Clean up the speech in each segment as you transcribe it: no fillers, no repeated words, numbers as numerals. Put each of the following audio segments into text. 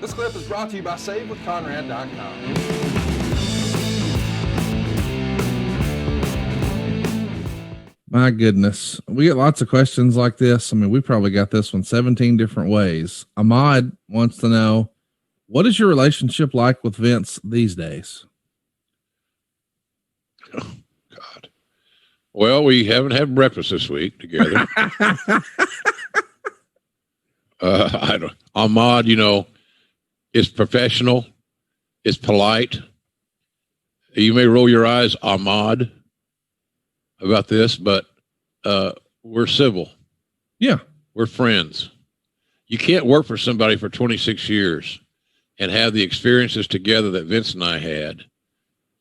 This clip is brought to you by SaveWithConrad.com. My goodness. We get lots of questions like this. I mean, we probably got this one 17 different ways. Ahmad wants to know, what is your relationship like with Vince these days? Oh, God. Well, we haven't had breakfast this week together. Ahmad, is professional, is polite. You may roll your eyes, Ahmad, about this, but we're civil. Yeah. We're friends. You can't work for somebody for 26 years and have the experiences together that Vince and I had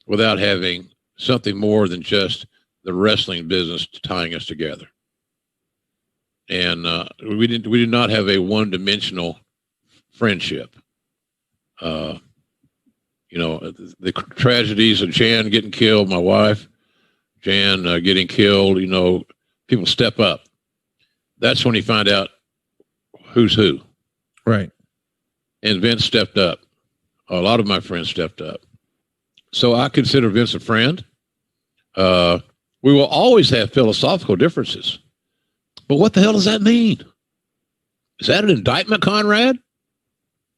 without having something more than just the wrestling business tying us together. And we did not have a one-dimensional friendship. The tragedies of Jan getting killed, my wife, Jan getting killed, people step up. That's when you find out who's who. Right. And Vince stepped up. A lot of my friends stepped up. So I consider Vince a friend. We will always have philosophical differences. But what the hell does that mean? Is that an indictment, Conrad?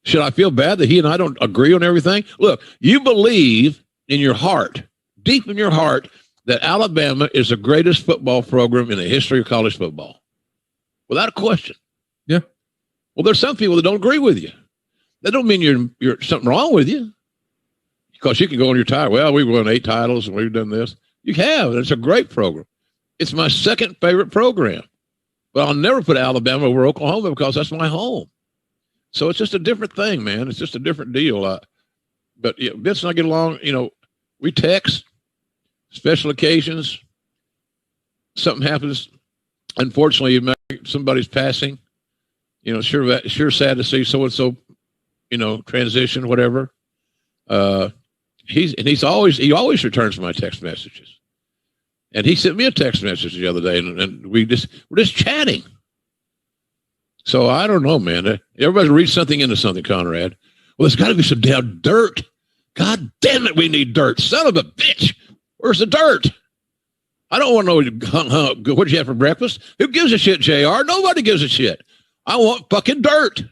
Should I feel bad that he and I don't agree on everything? Look, you believe in your heart, deep in your heart, that Alabama is the greatest football program in the history of college football. Without a question. Yeah. Well, there's some people that don't agree with you. That don't mean you're something wrong with you. Because you can go on your tire. Well, we've won 8 titles and we've done this. You have. It's a great program. It's my second favorite program. But I'll never put Alabama over Oklahoma because that's my home. So it's just a different thing, man. It's just a different deal. But Vince and I get along. We text, special occasions. Something happens. Unfortunately, somebody's passing. Sure sad to see so-and-so, transition, whatever. He always returns my text messages. And he sent me a text message the other day, and we're just chatting. So I don't know, man. Everybody reads something into something, Conrad. Well, there's got to be some damn dirt. God damn it, we need dirt. Son of a bitch. Where's the dirt? I don't want to know what you have for breakfast. Who gives a shit, JR? Nobody gives a shit. I want fucking dirt.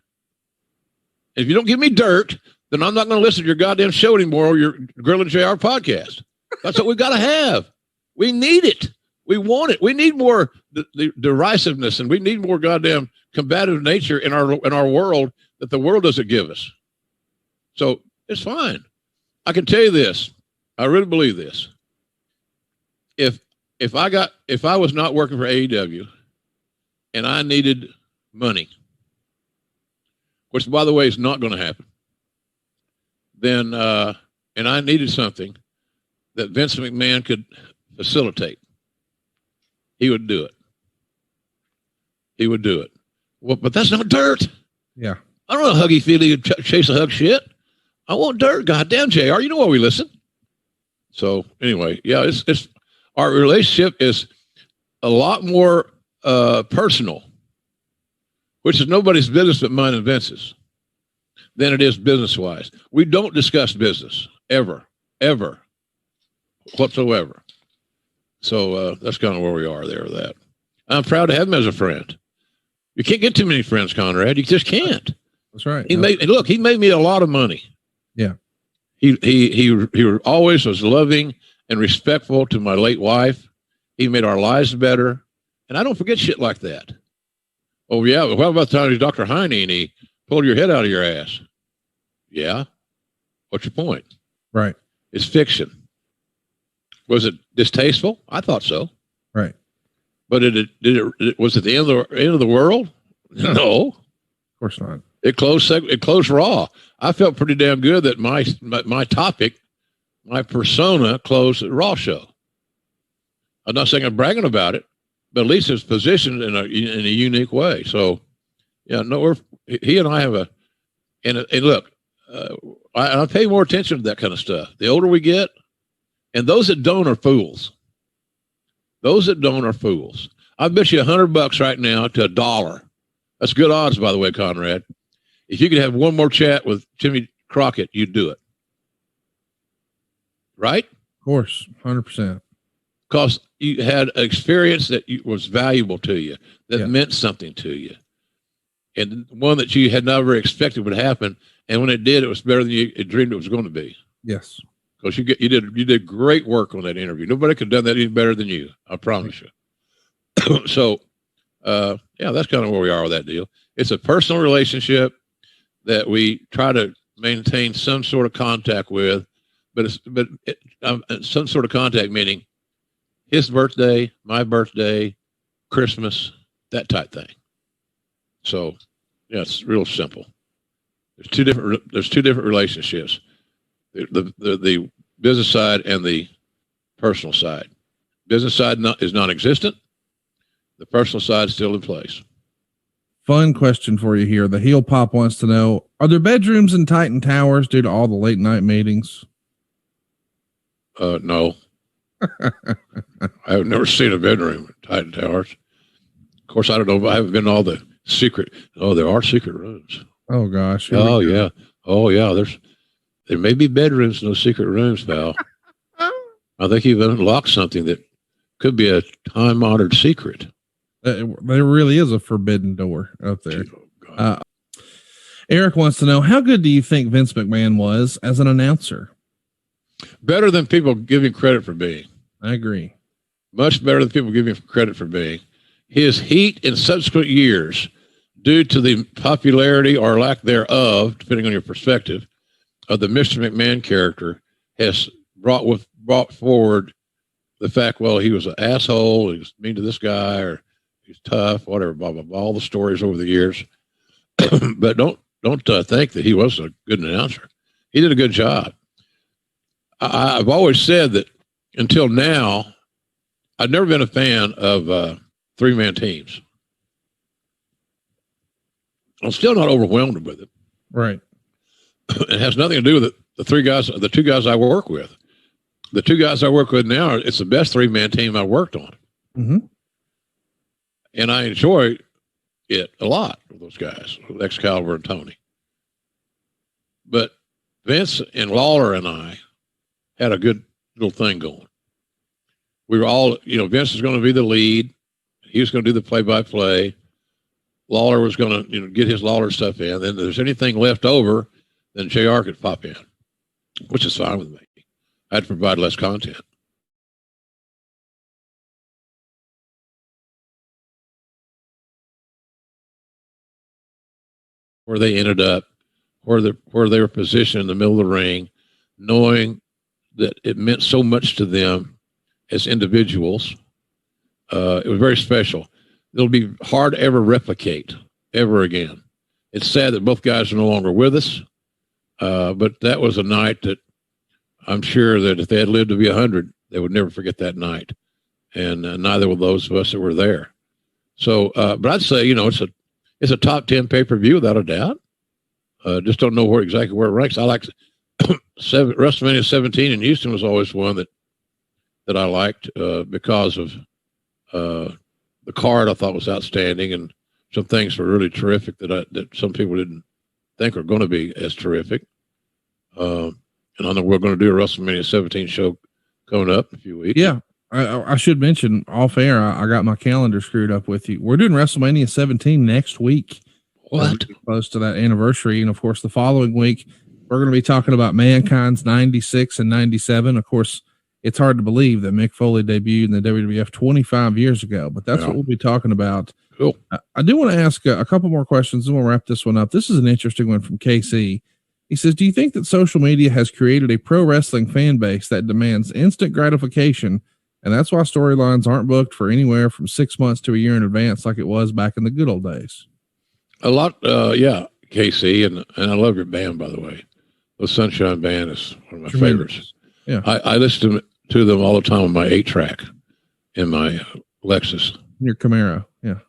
If you don't give me dirt, then I'm not going to listen to your goddamn show anymore or your Grill and JR podcast. That's what we've got to have. We need it. We want it. We need more the derisiveness, and we need more goddamn combative nature in our world that the world doesn't give us. So it's fine. I can tell you this. I really believe this. If I was not working for AEW and I needed money, which by the way is not going to happen, then and I needed something that Vince McMahon could facilitate, he would do it. He would do it. Well, but that's not dirt. Yeah. I don't know huggy feely chase a hug shit. I want dirt. Goddamn, JR. You know why we listen. So anyway, yeah, it's our relationship is a lot more personal, which is nobody's business but mine and Vince's, than it is business-wise. We don't discuss business ever whatsoever. So that's kind of where we are there with that. I'm proud to have him as a friend. You can't get too many friends, Conrad. You just can't. That's right. He made me a lot of money. Yeah. He always was loving and respectful to my late wife. He made our lives better. And I don't forget shit like that. Oh, yeah. Well, what about the time he's Dr. Heine and he pulled your head out of your ass? Yeah. What's your point? Right. It's fiction. Was it distasteful? I thought so. Right. But was it the end of the world? No. Of course not. It closed raw. I felt pretty damn good that my topic, my persona, closed at Raw show. I'm not saying I'm bragging about it, but at least it's positioned in a unique way. So, yeah, no, he and I have and look, I pay more attention to that kind of stuff. The older we get, and those that don't are fools. Those that don't are fools. I bet you $100 right now to $1. That's good odds, by the way, Conrad. if you could have one more chat with Jimmy Crockett, you'd do it. Right? Of course, 100%. Because you had an experience that was valuable to you, that meant something to you, and one that you had never expected would happen. And when it did, it was better than you dreamed it was going to be. Yes, because you did great work on that interview. Nobody could have done that any better than you. I promise you. So, that's kind of where we are with that deal. It's a personal relationship that we try to maintain some sort of contact with, but some sort of contact meaning his birthday, my birthday, Christmas, that type thing. So, it's real simple. There's two different relationships: the business side and the personal side. Business side is non-existent. The personal side is still in place. Fun question for you here. The Heel Pop wants to know: are there bedrooms in Titan Towers due to all the late night meetings? No. I've never seen a bedroom in Titan Towers. Of course, I don't know if I haven't been in all the secret. Oh, there are secret rooms. Oh gosh. Oh yeah. Oh yeah. There may be bedrooms in those secret rooms, pal. I think you've unlocked something that could be a time-honored secret. There really is a forbidden door up there. Oh, Eric wants to know: how good do you think Vince McMahon was as an announcer? Better than people give him credit for being. I agree. Much better than people give him credit for being. His heat in subsequent years, due to the popularity or lack thereof, depending on your perspective, of the Mr. McMahon character, has brought forward the fact, well, he was an asshole, he was mean to this guy, or he's tough, whatever, blah, blah, blah, all the stories over the years. But don't think that he was a good announcer. He did a good job. I've always said that until now, I've never been a fan of three-man teams. I'm still not overwhelmed with it. Right. It has nothing to do with it. The two guys I work with. The two guys I work with now, it's the best three-man team I've worked on. Mm-hmm. And I enjoy it a lot with those guys, with Excalibur and Tony. But Vince and Lawler and I had a good little thing going. We were all, Vince was going to be the lead. He was going to do the play-by-play. Lawler was going to, get his Lawler stuff in. Then if there's anything left over, then JR could pop in, which is fine with me. I had to provide less content. Where they ended up, where they were positioned in the middle of the ring, knowing that it meant so much to them as individuals. It was very special. It'll be hard to ever replicate ever again. It's sad that both guys are no longer with us. But that was a night that I'm sure that if they had lived to be 100, they would never forget that night. And neither will those of us that were there. So, but I'd say, it's a top 10 pay-per-view without a doubt. Just don't know exactly where it ranks. I like WrestleMania 17 in Houston was always one that I liked because of the card I thought was outstanding, and some things were really terrific that some people didn't think are going to be as terrific. And I know we're going to do a WrestleMania 17 show coming up in a few weeks. Yeah. I should mention off air, I got my calendar screwed up with you. We're doing WrestleMania 17 next week. What? Close to that anniversary. And of course, the following week, we're going to be talking about Mankind's 96 and 97. Of course, it's hard to believe that Mick Foley debuted in the WWF 25 years ago, but that's what we'll be talking about. Cool. I do want to ask a couple more questions, and we'll wrap this one up. This is an interesting one from KC. He says, do you think that social media has created a pro wrestling fan base that demands instant gratification, and that's why storylines aren't booked for anywhere from 6 months to a year in advance like it was back in the good old days? A lot, yeah, KC, and I love your band, by the way. The Sunshine Band is one of my favorites. Yeah, I listen to them all the time on my 8-track in my Lexus. Your Camaro, yeah.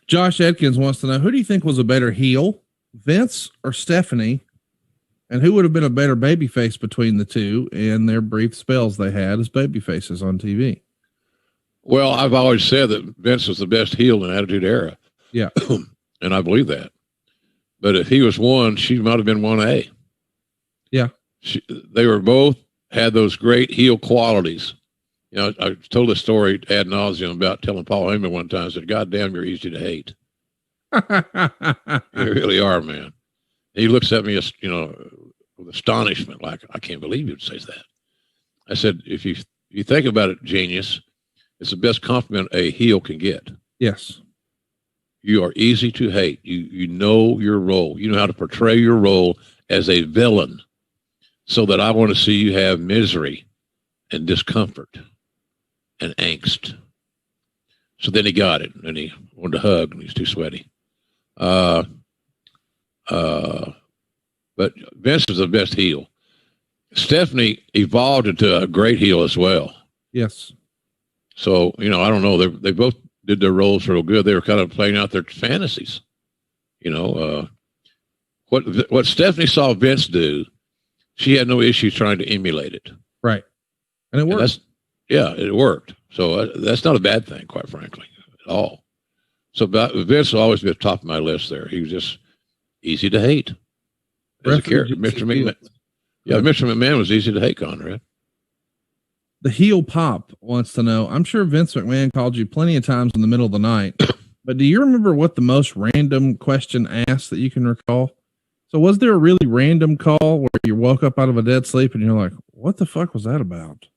Josh Edkins wants to know, who do you think was a better heel, Vince or Stephanie? And who would have been a better babyface between the two in their brief spells they had as babyfaces on TV? Well, I've always said that Vince was the best heel in Attitude Era. Yeah. And I believe that. But if he was 1, she might have been 1A. Yeah. They were both had those great heel qualities. You know, I told a story ad nauseum about telling Paul Heyman one time, I said, God damn, you're easy to hate. You really are, man. He looks at me, you know, with astonishment, like, I can't believe you'd say that. I said, if you think about it, genius, it's the best compliment a heel can get. Yes. You are easy to hate. You know your role. You know how to portray your role as a villain, so that I want to see you have misery and discomfort and angst. So then he got it, and he wanted to hug, and he's too sweaty. But Vince is the best heel. Stephanie evolved into a great heel as well. Yes. So, you know, I don't know. They both did their roles real good. They were kind of playing out their fantasies. You know, what Stephanie saw Vince do, she had no issue trying to emulate it. Right. And it worked. It worked. So that's not a bad thing, quite frankly, at all. So Vince will always be at the top of my list there. He was just easy to hate as a character. Mr. McMahon. Yeah, Mr. McMahon was easy to hate, Conrad. The heel pop wants to know, I'm sure Vince McMahon called you plenty of times in the middle of the night, but do you remember what the most random question asked that you can recall? So was there a really random call where you woke up out of a dead sleep and you're like, what the fuck was that about?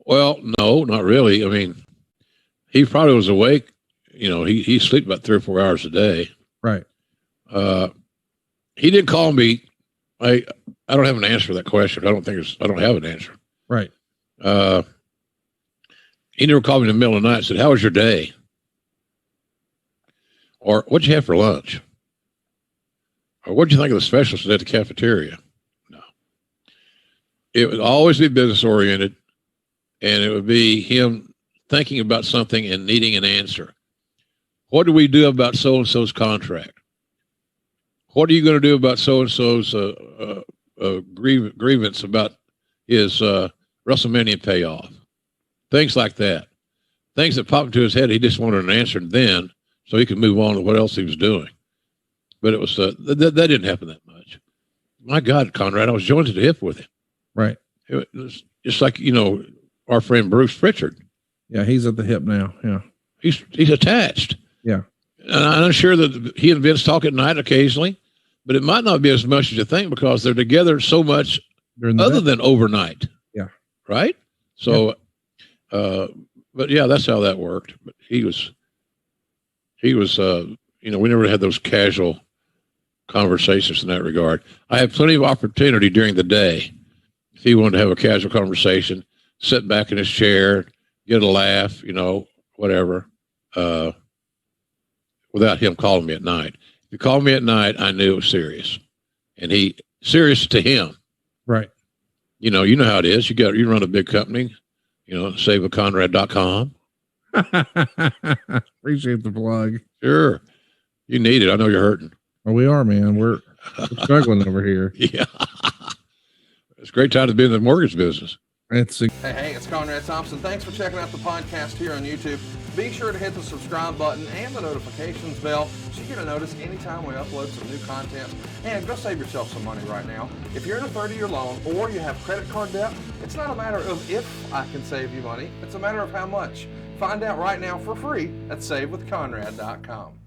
Well, no, not really. I mean, he probably was awake. You know, he slept about 3 or 4 hours a day. Right. He didn't call me. I don't have an answer for that question. I don't have an answer. Right. He never called me in the middle of the night and said, how was your day? Or what'd you have for lunch? Or what'd you think of the specials today at the cafeteria? No. It would always be business oriented, and it would be him thinking about something and needing an answer. What do we do about so-and-so's contract? What are you going to do about so-and-so's grievance about his WrestleMania payoff? Things like that. Things that popped into his head. He just wanted an answer then so he could move on to what else he was doing. But it was that didn't happen that much. My God, Conrad, I was joined to the hip with him. Right. It was just like, you know, our friend Bruce Pritchard. Yeah, he's at the hip now. Yeah. He's attached. Yeah. And I'm sure that he and Vince talk at night occasionally, but it might not be as much as you think because they're together so much other than overnight. Yeah. Right? So, but yeah, that's how that worked. But he was, you know, we never had those casual conversations in that regard. I had plenty of opportunity during the day. If he wanted to have a casual conversation, sit back in his chair, get a laugh, you know, whatever, without him calling me at night. If he called me at night, I knew it was serious, and serious to him. Right. You know how it is. You run a big company, you know, saveconrad.com. Appreciate the plug. Sure. You need it. I know you're hurting. Oh, we are, man. We're struggling over here. Yeah. It's a great time to be in the mortgage business. Hey, it's Conrad Thompson. Thanks for checking out the podcast here on YouTube. Be sure to hit the subscribe button and the notifications bell so you get a notice anytime we upload some new content. And go save yourself some money right now. If you're in a 30-year loan or you have credit card debt, it's not a matter of if I can save you money. It's a matter of how much. Find out right now for free at savewithconrad.com.